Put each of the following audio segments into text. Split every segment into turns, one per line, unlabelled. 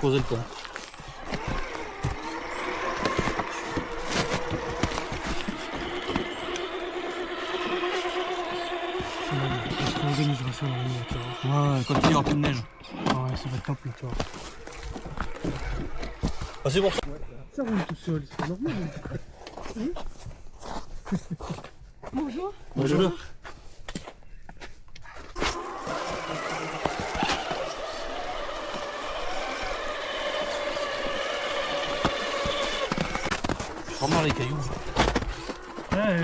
poser le temps.
On organisera ça dans la nuit, tu vois.
Ouais, quand il y aura plus de neige.
Ah ouais, ça va être top, là, tu vois.
Ah, c'est bon.
Ça roule tout seul, c'est normal. Oui. Bonjour.
Bonjour. Je remets les cailloux.
Ouais,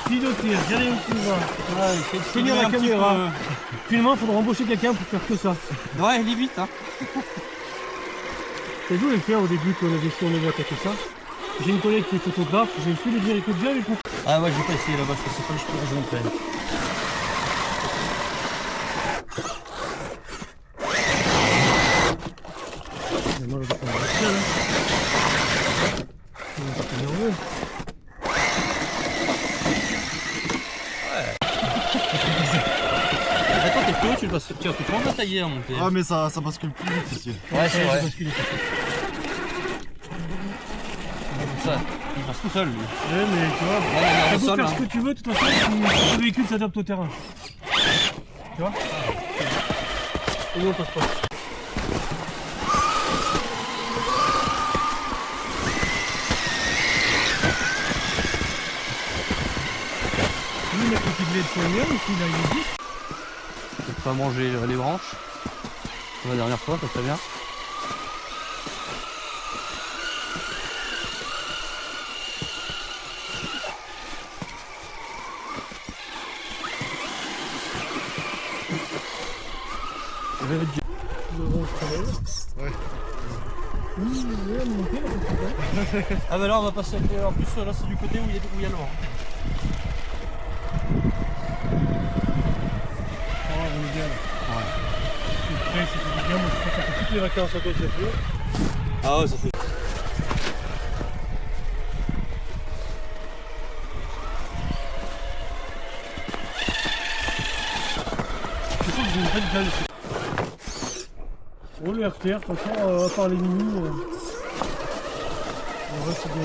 piloter, regardez où tu vas.
Ouais, c'est
Tenir la caméra. Finalement, il faudra embaucher quelqu'un pour faire que ça.
Ouais, limite, hein.
C'est dur de le faire au début quand on avait sur les attaqué ça. J'ai une collègue qui est photographe, j'ai une fille de dire écoute bien les coups.
Ah ouais, je vais pas essayer là-bas, je sais pas, je peux en pleine.
Mais moi, je vais pas me seul, hein. Je vais pas nerveux.
Attends, t'es plus haut, tu commences à tailler à monter.
Ah mais ça bascule plus vite ici.
Ouais, c'est vrai.
Basculer.
Ça, il passe tout seul lui.
Ouais, mais tu vois,
Ouais,
tu peux
sol,
faire
hein.
ce que tu veux, de toute façon, si le véhicule s'adapte au terrain. Tu vois. Et nous, on passe pas. Lui, il a pris de lait de soigneur aussi, là, il existe.
Je peux pas manger les branches. Comme la dernière fois, ça très bien.
Ouais.
Oui, ouais, monter, là, c'est ça.
Ah bah là on va passer en plus là c'est du côté où il y a le vent.
Ah, on est bien là.
Ouais.
C'est frais, c'est bien, moi je crois que ça fait toutes les vacances à cause de ça.
Ah ouais ça fait.
Je crois que j'ai une vraie gueule. Oh le RTR, de toute façon, à part les mini, le reste c'est bien.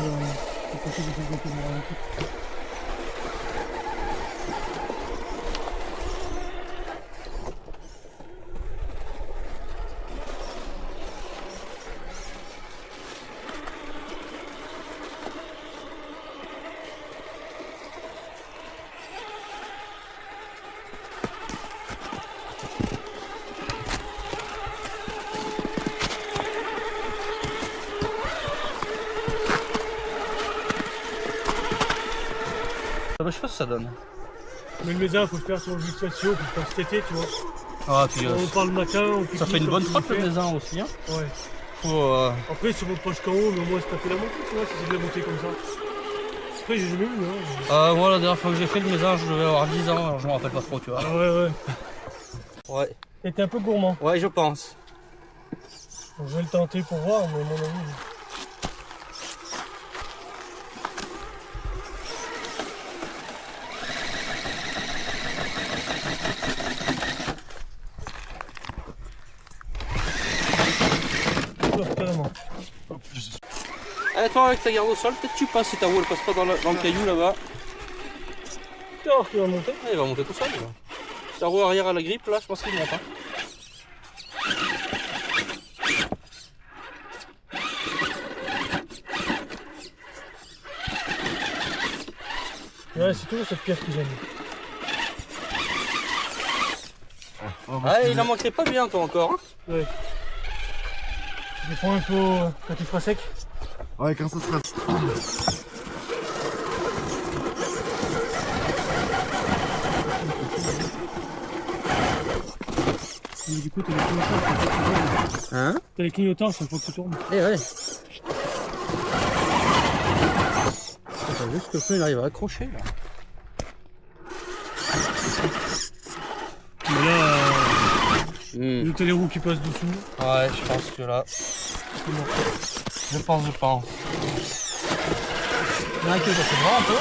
C'est possible de faire des caméras un peu.
Bah, je sais pas ce que ça donne.
Mais le mézin, il faut le faire sur le station pour faire cet été, tu vois.
Ah puis
On parle le matin, on pique-nique,
ça fait une bonne
comme tu
frappe
veux
le
faire.
maison aussi hein.
Ouais.
Faut
Après, si on reproche qu'en haut, mais au moins c'est pas fait la montée, tu vois, si c'est de la montée comme ça. Après, j'ai jamais vu, hein.
moi la dernière fois que j'ai fait le maison je devais avoir 10 ans, alors je me rappelle pas trop tu vois.
Ah ouais, ouais.
Ouais.
Et t'es un peu gourmand.
Ouais je pense.
Donc, je vais le tenter pour voir, mais à mon avis. Carrément.
Allez toi avec ta garde au sol, peut-être tu passes si ta roue elle passe pas dans le caillou là-bas.
Tu vas voir qu'il va monter.
Ah, il va monter tout seul. Là. Si ta roue arrière à la grippe là, je pense qu'il monte. Hein.
Ouais, c'est toujours cette pièce que j'aime.
Ah il en manquerait pas bien toi encore. Hein.
Ouais. Je les prends un peu quand il fera sec.
Ouais, quand ça sera.
Et du coup, t'as les clignotants.
Hein?
T'as les clignotants chaque fois que tu tournes.
Eh ouais. T'as vu ce que fait, il arrive à accrocher là.
Mais là, t'as les roues qui passent dessous.
Ouais, je pense que là. Je pense. Il y en a qui est passé devant un peu.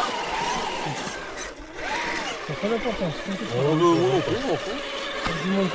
Ça n'a pas d'importance.
On m'en fout.
Du monde.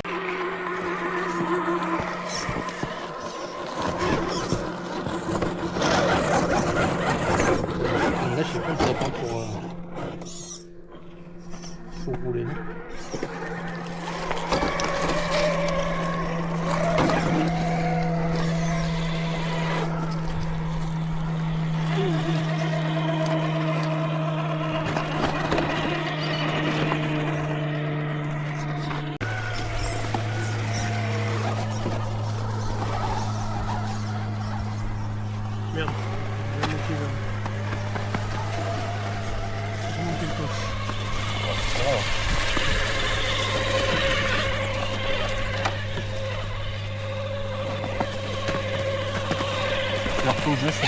marteau juste.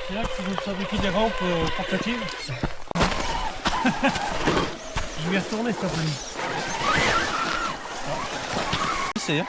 C'est là que tu veux fabriquer des rampes portatives. Je vais retourner cet après-midi.
C'est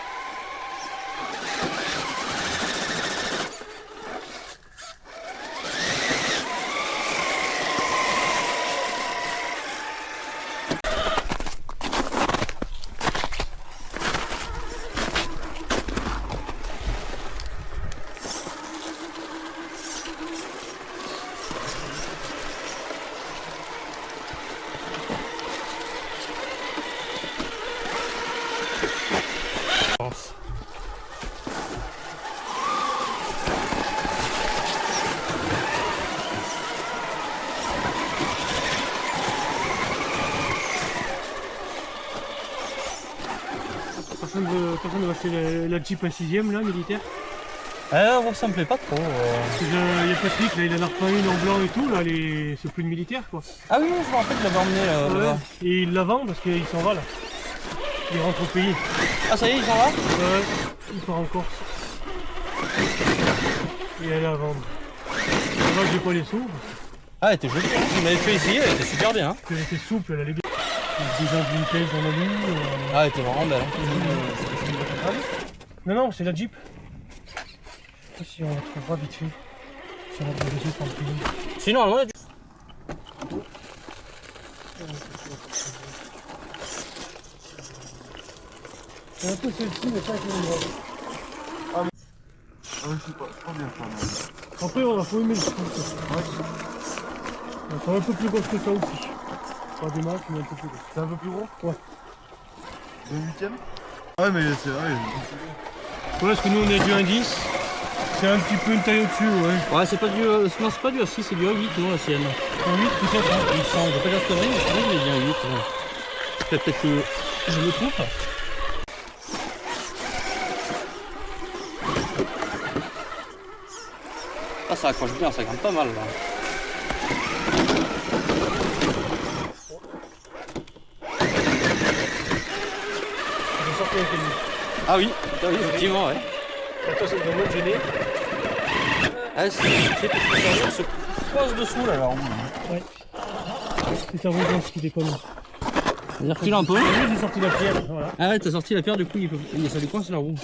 Personne ne va acheter la Jeep à 6ème là, militaire.
Moi ça me plaît pas trop.
Parce que il y a Patrick, là, il en a refait une en blanc et tout, là, c'est plus une militaire quoi.
Ah oui, je me rappelle, je l'avais emmené là-bas.
Et il la vend parce qu'il s'en va là. Il rentre au pays.
Ah ça y est, il s'en va?
Ouais, il part en Corse. Et elle est à vendre. Moi j'ai pas les sous.
Ah, elle était jolie, hein. Vous m'avez fait essayer, elle était super bien. Hein.
Elle était souple, elle allait bien. Des gens de vintage dans la nuit.
Ah, elle était vraiment belle. Hein.
Non, c'est la Jeep. Je sais pas si on la trouvera vite fait. Si on va le réseau par le pays.
Sinon, normalement, il y a du...
C'est un peu celle-ci, mais pas avec le droit.
Ah oui, c'est pas bien ça. Non.
Après, on a faut aimer le truc. C'est un peu plus gros que ça aussi. Pas des marques, mais un peu plus gros.
C'est un peu plus gros?
Ouais.
Le 8ème? Ouais, mais c'est vrai.
Ouais, parce que nous on est du 1,10. C'est un petit peu une taille au-dessus, ouais.
Ouais, c'est pas du... non, c'est pas du A6, c'est du A8, non, la sienne.
En 8 peut-être, hein.
Il semble, je vais pas dire de conneries, mais je crois qu'il est bien 8. Peut-être que je me trompe. Ah, ça accroche bien, ça grimpe pas mal là.
Je sors avec lui.
Ah oui, effectivement, ouais.
Attends, ça doit me gêner.
Ah, c'est parce que ça se pose dessous là, alors.
Ouais. C'est ta vengeance qui déconne.
Il recule un peu.
J'ai sorti la pierre, voilà.
Ah ouais, t'as sorti la pierre, du coup, ça lui coince la roue.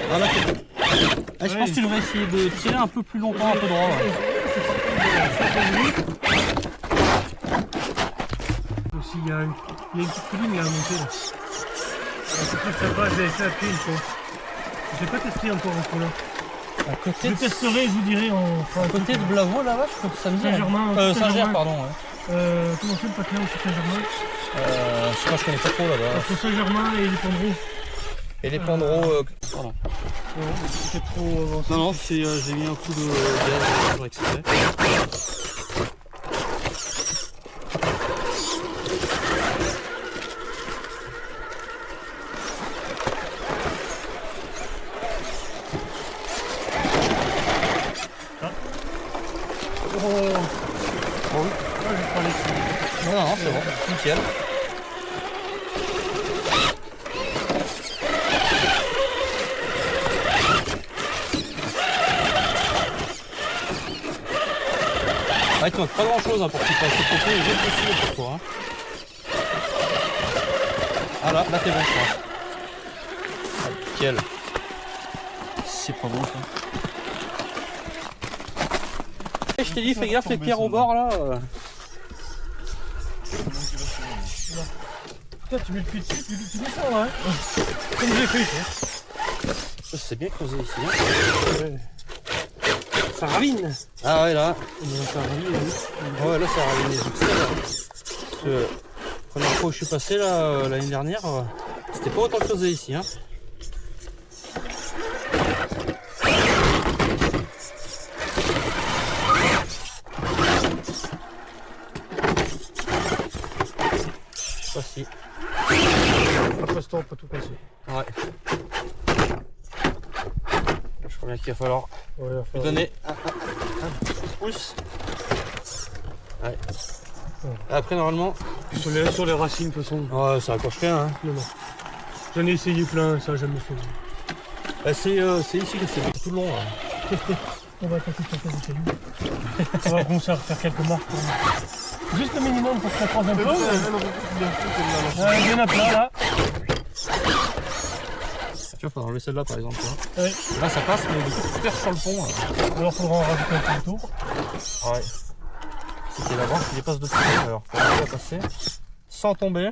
Voilà. Ah, je pense que tu devrais essayer de tirer un peu plus longtemps, un peu droit. Ouais.
Aussi, il y a une petite colline là à monter là. C'est très sympa, j'avais fait à pied une fois. J'ai pas testé encore entre là.
À côté
Je testerai, je vous dirai
à côté de Blavaux là-bas, je crois que ça me dit.
Saint-Germain.
Saint-Germain, pardon. Ouais.
Comment c'est le patelin aussi Saint-Germain?
Je sais pas, je connais pas trop là-bas.
Entre Saint-Germain et les Pandreaux.
Et les Pandreaux. Pardon.
C'est trop avancé.
Non, non, j'ai mis un coup de gaz pour exprès.
Oui.
Non, c'est bon, nickel. Ah, il te manque pas grand chose hein, pour que tu passes ce côté, il est juste possible pour toi. Hein. Ah là t'es bon, je pense. Ah, nickel. C'est pas bon ça. Je t'ai dit, fais gaffe les pierres au bord là.
Putain, tu mets le pied dessus, tu descends là, hein. Comme j'ai fait.
C'est bien creusé ici. Hein.
Ouais. Ça ravine.
Ah ouais là.
Ça ravine, hein.
Ouais là ça ravine. La première fois où je suis passé là l'année dernière, c'était pas autant creusé ici. Hein.
temps pour tout casser.
Ouais. Je crois bien qu'il va falloir
Ouais, il va
lui
falloir-
donner un petit pouce. Ouais. Après, normalement,
Sur les racines, de toute façon.
ouais, ça accroche rien. Hein.
Non, non. J'en ai essayé plein, ça n'a jamais fait.
Bah, c'est ici que c'est tout le long. Là.
On va attaquer sur des cailloux. On va commencer à refaire quelques marques. Juste le minimum pour que ça croise un peu. Il y en a plein là.
Tu vois, faut enlever celle-là par exemple. Là.
Ouais.
Là, ça passe, mais du coup, tu perches sur le pont. Là.
Alors il faudra en rajouter un peu autour.
Ouais. C'était la branche qui dépasse de plus. Alors, pour arriver à passer sans tomber.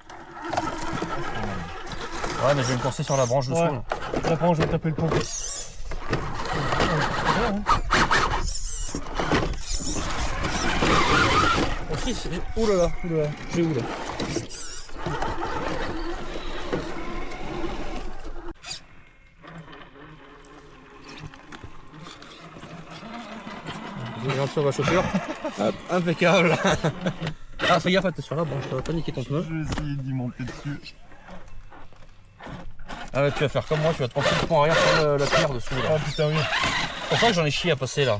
Ouais, mais je vais me coincer sur la branche dessous.
Ouais.
Là.
Après, je vais taper le pont.
Aussi, ouh là là, j'ai où là? Regarde sur ma chaussure. Hop, impeccable. Ah, fais gaffe, t'es sur la branche, tu vas pas niquer ton pneu.
Je vais essayer d'y monter dessus.
Ah ouais, tu vas faire comme moi, tu vas te passer le pont arrière sur la pierre dessous là.
Ah putain, oui.
C'est pour ça que j'en ai chié à passer là.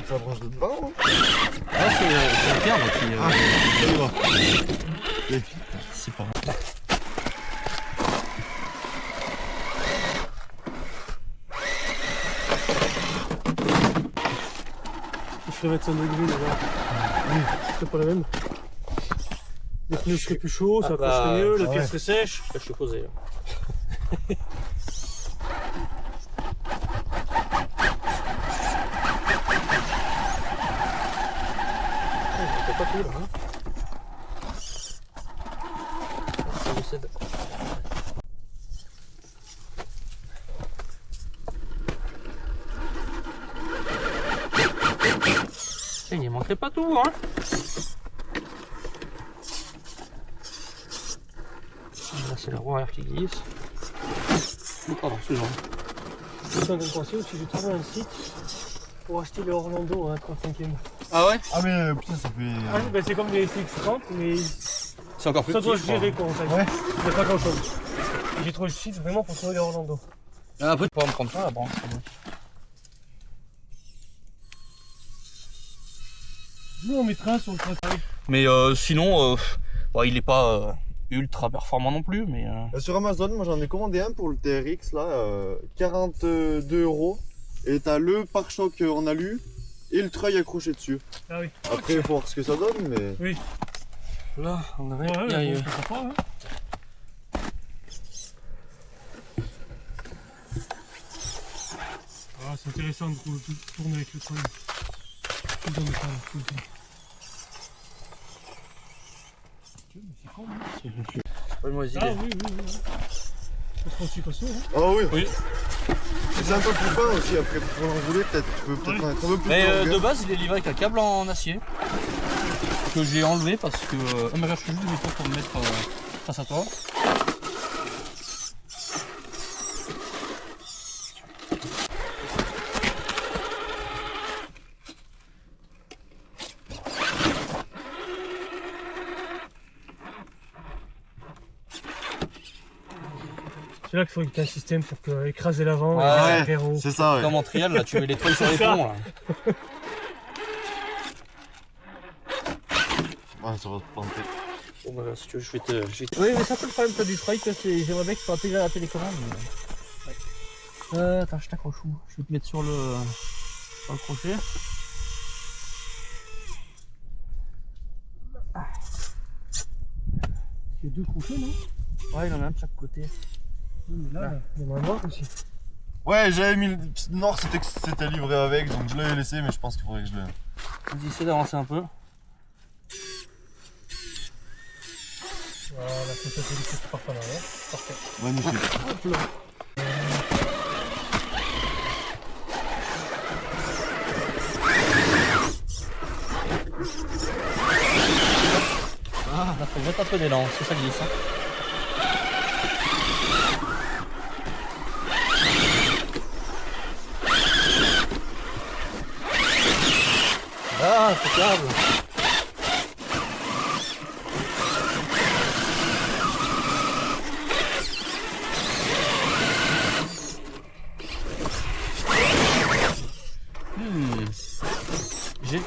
Ça branche de devant, hein.
Ah, c'est la pierre donc qui.
C'est pas
Je ferais 25 degrés déjà. Oui, c'est pas la même. Les pneus seraient plus chauds, ça accrocherait mieux, la pierre serait sèche.
Là, je suis posé. Là. C'est pas tout là. Hein. Ça décède. Il n'y manquerait pas tout, hein. Là, c'est la roue arrière qui glisse. Oh, pardon, excuse-moi.
Je suis en train de penser aussi, j'ai trouvé un site pour acheter le Orlando à 35e.
Ah ouais?
Ah mais putain ça fait...
Ah, ben, c'est comme les CX30, mais
C'est encore plus
ça
petit,
doit
je
se
crois.
gérer quoi en fait.
Ouais.
Il n'y a pas grand chose. J'ai trouvé le site vraiment pour trouver les Orlando.
Ah, après, tu pourras me prendre ça, la branche.
Nous on mettra sur le tracteur.
Mais sinon, bon, il est pas ultra performant non plus, mais...
Sur Amazon, moi j'en ai commandé un pour le TRX là, 42 €. Et t'as le pare-choc en alu et le treuil accroché dessus.
Ah oui.
Après il faut voir ce que ça donne mais...
Oui.
Là, on avait...
Ouais,
il y a eu-
bon, c'est sympa, hein. Ah, c'est intéressant de tourner avec le treuil. Tout le temps, tout le temps. C'est con, hein.
Pas une mauvaise
Ah
idée.
oui, oui, oui. Ça sera aussi costaud, hein.
Ah oui,
Oui.
c'est un peu plus fin aussi après pour l'enrouler peut-être. Tu peux peut-être
Ouais.
mettre un peu plus
Mais
de
de
longueur.
base, il est livré avec un câble en acier. Que j'ai enlevé parce que... Oh my god, je fais juste demi-tour pour me mettre face à toi.
C'est là qu'il faut un système pour écraser l'avant
Ouais,
et
Ouais,
faire héros.
c'est ça ouais.
Comme en trial, là, tu mets les treuils sur les
C'est ça.
ponts. Là.
Ouais, ça va te planter.
Bon bah si tu veux, je vais te... Oui, mais c'est un peu le problème, t'as du treuil, j'aimerais bien que tu sois intégré à la télécommande. Mais... attends, je t'accroche où? Je vais te mettre sur le crochet.
Il y a deux crochets, non?
Ouais, il en a un de chaque côté.
Oui, mais là, il y en a un noir aussi.
Ouais, j'avais mis le nord, c'était livré avec, donc je l'avais laissé, mais je pense qu'il faudrait que je le...
Vas-y, essaie d'avancer un peu.
Voilà, c'est ça, c'est du coup, part en arrière. Parfait.
Magnifique.
Ah, là, faut mettre un peu d'élan, c'est ça glisse. Hein. impeccable.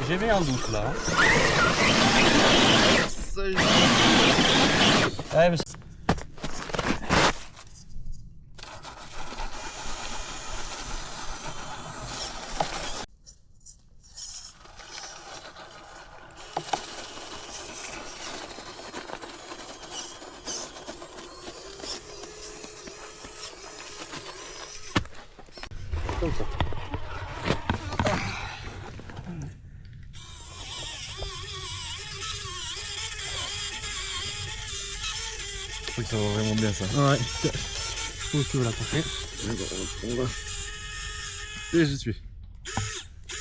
J'ai mis un doute là.
Ça y est.
Ouais, mais... Comme ça.
Je crois que ça va vraiment bien ça.
Ouais. Je trouve que tu veux l'attacher.
Et j'y suis.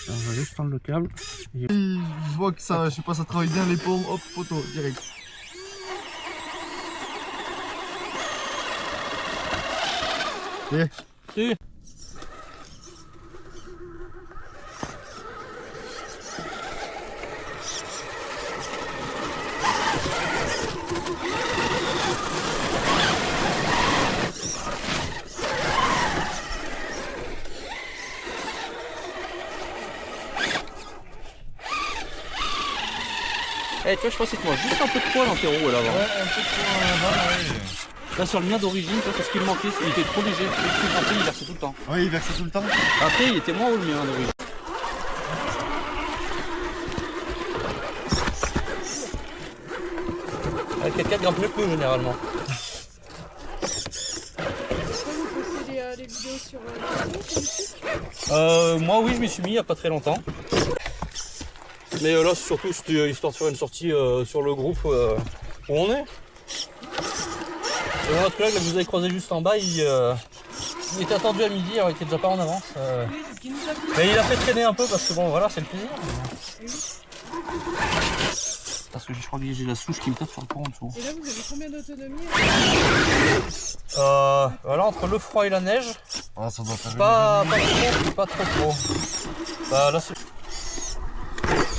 Alors, je vais juste prendre le câble.
Je vois que ça, je sais pas, ça travaille bien les paumes, hop, photo, direct. Et
Si. Eh, tu vois, je pensais que moi, juste un peu de poil en terreau là-bas.
Ouais, un peu trop là-bas, ouais.
Là, sur le mien d'origine, tu vois, c'est ce qui me manquait. Il était trop léger. Après, il versait tout le temps.
ouais, il versait tout le temps.
Après, il était moins haut le mien d'origine. Avec 4 grimpe mieux que nous, généralement.
Vous postez les vidéos sur YouTube?
Moi, oui, je m'y suis mis il n'y a pas très longtemps. Mais là, surtout, c'était histoire de faire une sortie sur le groupe où on est. Et notre collègue, là, que vous avez croisé juste en bas, il était attendu à midi, alors il était déjà pas en avance.
Oui, c'est ce qui nous a plu.
Mais il a fait traîner un peu parce que bon, voilà, c'est le plaisir. Parce que je crois que j'ai la souche qui me tape sur le pont en dessous.
Et là, vous avez combien d'autonomie?
Voilà, entre le froid et la neige,
Ah, ça doit faire
pas trop. Bah là, c'est...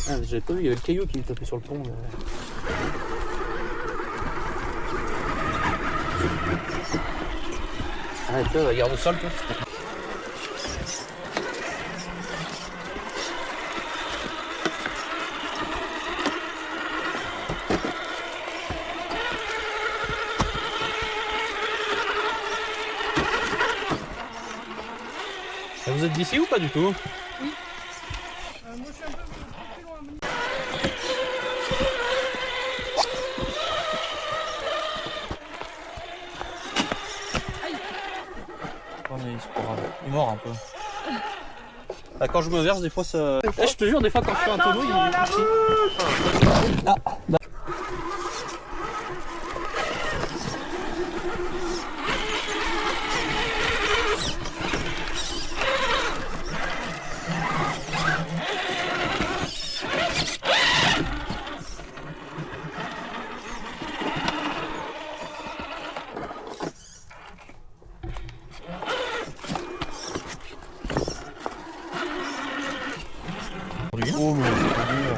Ah, j'avais pas vu, il y avait le caillou qui me tapait sur le pont. Ah, tu vois, garde ça le pont. Vous êtes d'ici ou pas du tout?
Moi, je suis un peu plus loin.
Oh, mais c'est pas grave. Il est mort un peu. Ah, quand je me verse, des fois ça. Eh, je te jure, des fois quand je fais un tonneau, il Ah, bah.
Oh, mais c'est pas bien.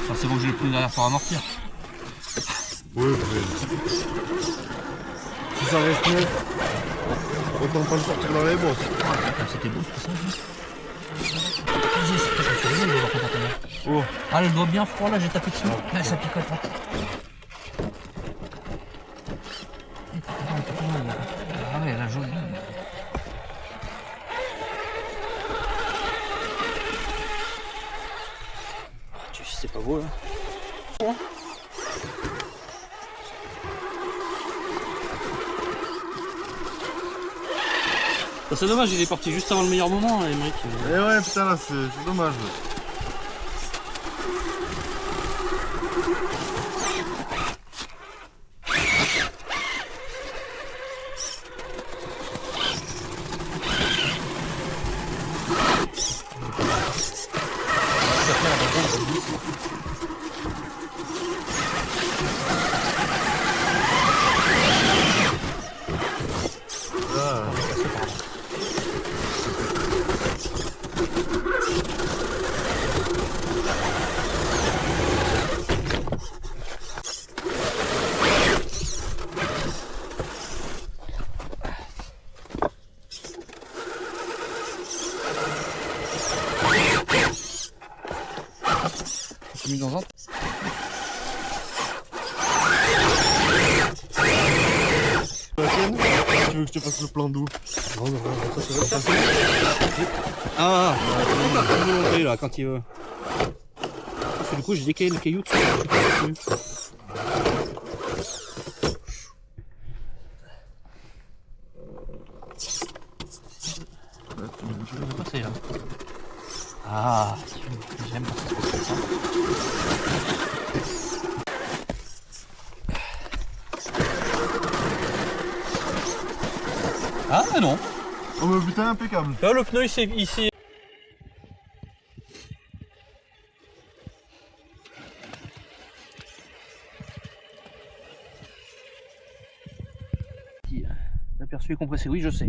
Enfin, c'est bon que j'ai pris derrière pour amortir.
Ouais, si ça reste neuf, autant pas le sortir dans les bosses.
C'était beau, c'est ça. Vas-y, c'est très chaud, le voir comportement.
Oh,
Ah, le doigt bien froid là, j'ai tapé dessus. Là, ça picote. Hein. Ah ouais, la jolie. Tu sais, c'est pas beau là. Ça, c'est dommage, il est parti juste avant le meilleur moment, Émeric.
et ouais, putain, là, c'est dommage.
mis dans un.
La tienne, tu veux que je te fasse le plan d'eau?
Ah, quand il veut monter là, quand il veut. Parce que du coup, j'ai décalé le caillou dessus. Je vais passer là. Ah, j'aime ça. Ah, mais non.
Oh mais putain, impeccable.
Là, le pneu, il s'est...
L'aperçu est compressé, oui, je sais.